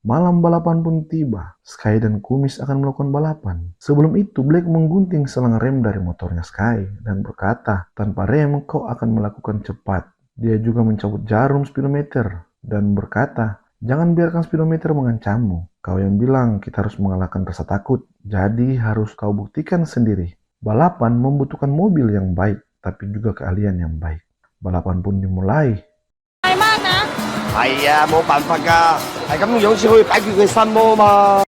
Malam balapan pun tiba. Sky dan Kumis akan melakukan balapan. Sebelum itu, Black menggunting selang rem dari motornya Sky dan berkata, tanpa rem kau akan melakukan cepat. Dia juga mencabut jarum speedometer dan berkata, jangan biarkan speedometer mengancammu. Kau yang bilang kita harus mengalahkan rasa takut. Jadi harus kau buktikan sendiri. Balapan membutuhkan mobil yang baik, tapi juga keahlian yang baik. Balapan pun dimulai. 係啊，冇辦法㗎，係咁樣先可以擺脱佢心魔嘛。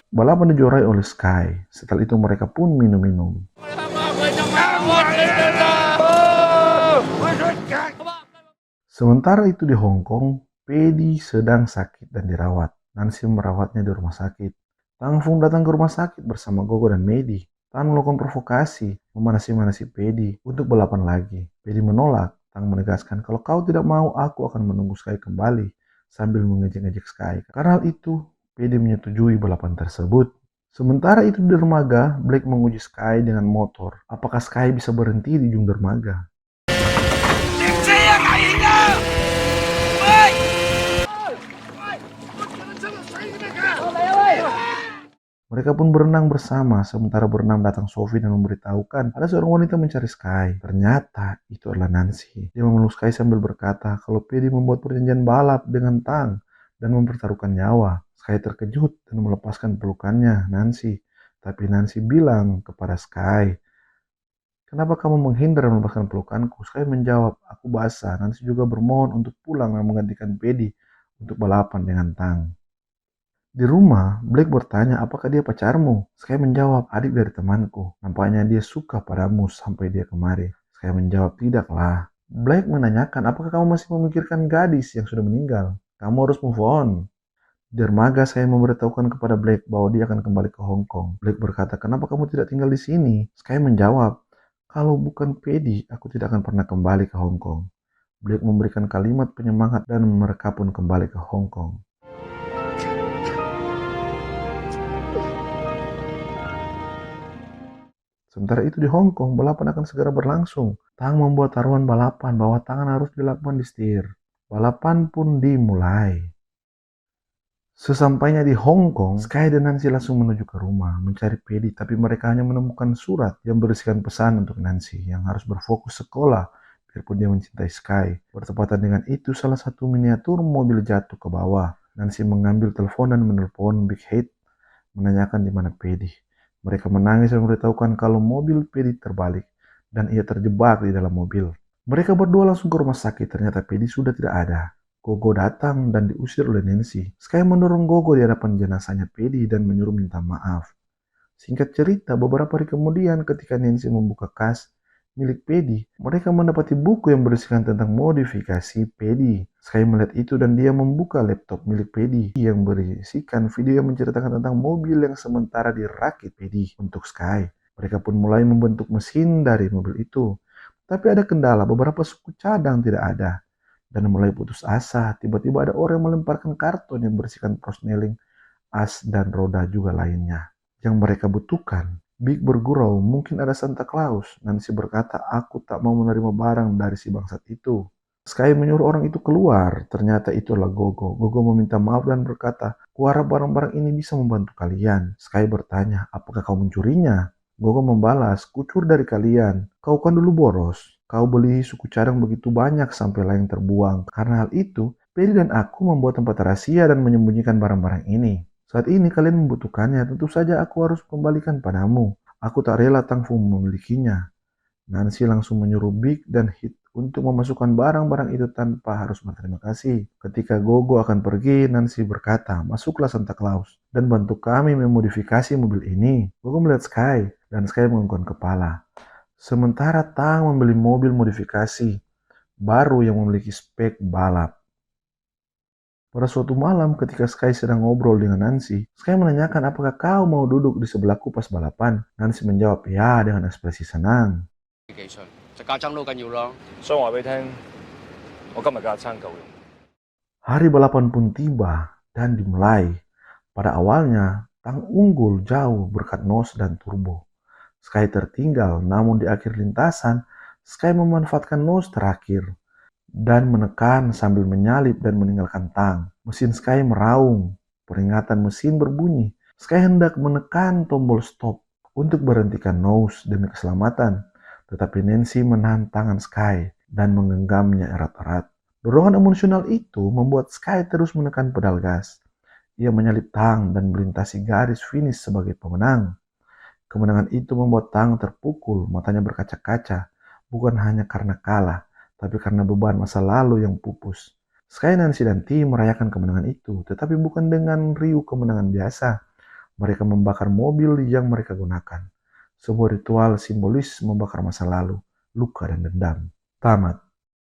Balapan dijuarai oleh Sky. Setelah itu mereka pun minum-minum. Sementara itu di Hong Kong, Paddy sedang sakit dan dirawat. Nancy merawatnya di rumah sakit. Tang Fung datang ke rumah sakit bersama Gogo dan Maddie. Tang melakukan provokasi, memanasi-manasi Paddy untuk balapan lagi. Paddy menolak. Tang menegaskan kalau kau tidak mau, aku akan menunggu Sky kembali sambil mengejek-ngejek Sky. Karena hal itu, Paddy menyetujui balapan tersebut. Sementara itu di dermaga, Black menguji Sky dengan motor. Apakah Sky bisa berhenti di ujung dermaga? Mereka pun berenang bersama, sementara berenang datang Sophie dan memberitahukan ada seorang wanita mencari Sky. Ternyata itu adalah Nancy. Dia memeluk Sky sambil berkata kalau Paddy membuat perjanjian balap dengan Tang dan mempertaruhkan nyawa. Sky terkejut dan melepaskan pelukannya Nancy. Tapi Nancy bilang kepada Sky, kenapa kamu menghindar dan melepaskan pelukanku? Sky menjawab, aku basah. Nancy juga bermohon untuk pulang dan menggantikan Paddy untuk balapan dengan Tang. Di rumah, Black bertanya apakah dia pacarmu. Sky menjawab, adik dari temanku. Nampaknya dia suka padamu sampai dia kemari. Sky menjawab, tidaklah. Black menanyakan apakah kamu masih memikirkan gadis yang sudah meninggal. Kamu harus move on. Di dermaga saya memberitahukan kepada Black bahwa dia akan kembali ke Hong Kong. Black berkata, kenapa kamu tidak tinggal di sini? Sky menjawab, kalau bukan Paddy, aku tidak akan pernah kembali ke Hong Kong. Black memberikan kalimat penyemangat dan mereka pun kembali ke Hong Kong. Sementara itu di Hong Kong, balapan akan segera berlangsung. Tang membuat taruhan balapan bahwa tangan harus dilakukan di setir. Balapan pun dimulai. Sesampainya di Hong Kong, Sky dan Nancy langsung menuju ke rumah mencari Paddy, tapi mereka hanya menemukan surat yang berisikan pesan untuk Nancy yang harus berfokus sekolah biarpun dia mencintai Sky. Bertepatan dengan itu, salah satu miniatur mobil jatuh ke bawah. Nancy mengambil telepon dan menelpon Big Head menanyakan di mana Paddy. Mereka menangis dan memberitahukan kalau mobil Paddy terbalik dan ia terjebak di dalam mobil. Mereka berdua langsung ke rumah sakit, ternyata Paddy sudah tidak ada. Gogo datang dan diusir oleh Nancy. Sky mendorong Gogo di hadapan jenazahnya Paddy dan menyuruh minta maaf. Singkat cerita, beberapa hari kemudian ketika Nancy membuka kas milik Paddy, mereka mendapati buku yang berisikan tentang modifikasi Paddy. Sky melihat itu dan dia membuka laptop milik Paddy yang berisikan video yang menceritakan tentang mobil yang sementara dirakit Paddy untuk Sky. Mereka pun mulai membentuk mesin dari mobil itu. Tapi ada kendala, beberapa suku cadang tidak ada. Dan mulai putus asa, tiba-tiba ada orang yang melemparkan karton yang berisikan prosneling, as, dan roda juga lainnya. Yang mereka butuhkan. Big bergurau, mungkin ada Santa Claus. Nancy berkata, aku tak mau menerima barang dari si bangsat itu. Sky menyuruh orang itu keluar. Ternyata itulah Gogo. Gogo meminta maaf dan berkata, kuharap barang-barang ini bisa membantu kalian. Sky bertanya, apakah kau mencurinya? Gogo membalas, kucur dari kalian. Kau kan dulu boros. Kau beli suku cadang begitu banyak sampai lain terbuang. Karena hal itu, Paddy dan aku membuat tempat rahasia dan menyembunyikan barang-barang ini. Saat ini kalian membutuhkannya, tentu saja aku harus kembalikan padamu. Aku tak rela Tang Fu memilikinya. Nancy langsung menyuruh Big dan Hit untuk memasukkan barang-barang itu tanpa harus berterima kasih. Ketika Gogo akan pergi, Nancy berkata, masuklah Santa Claus dan bantu kami memodifikasi mobil ini. Gogo melihat Sky dan Sky menganggukkan kepala. Sementara Tang membeli mobil modifikasi baru yang memiliki spek balap. Pada suatu malam ketika Sky sedang ngobrol dengan Nancy, Sky menanyakan apakah kau mau duduk di sebelahku pas balapan. Nancy menjawab ya dengan ekspresi senang. Hari balapan pun tiba. dan dimulai. Pada awalnya, Tang unggul jauh berkat nose dan turbo. Sky tertinggal, namun di akhir lintasan, Sky memanfaatkan nose terakhir dan menekan sambil menyalip dan meninggalkan Tang. Mesin Sky meraung, peringatan mesin berbunyi. Sky hendak menekan tombol stop untuk berhentikan nose demi keselamatan, tetapi Nancy menahan tangan Sky dan menggenggamnya erat-erat. Dorongan emosional itu membuat Sky terus menekan pedal gas. Ia menyalip Tang dan melintasi garis finish sebagai pemenang. Kemenangan itu membuat Tang terpukul, matanya berkaca-kaca, bukan hanya karena kalah, tapi karena beban masa lalu yang pupus. Sky, Nancy, dan tim merayakan kemenangan itu, tetapi bukan dengan riuh kemenangan biasa. Mereka membakar mobil yang mereka gunakan. Sebuah ritual simbolis membakar masa lalu, luka, dan dendam. Tamat.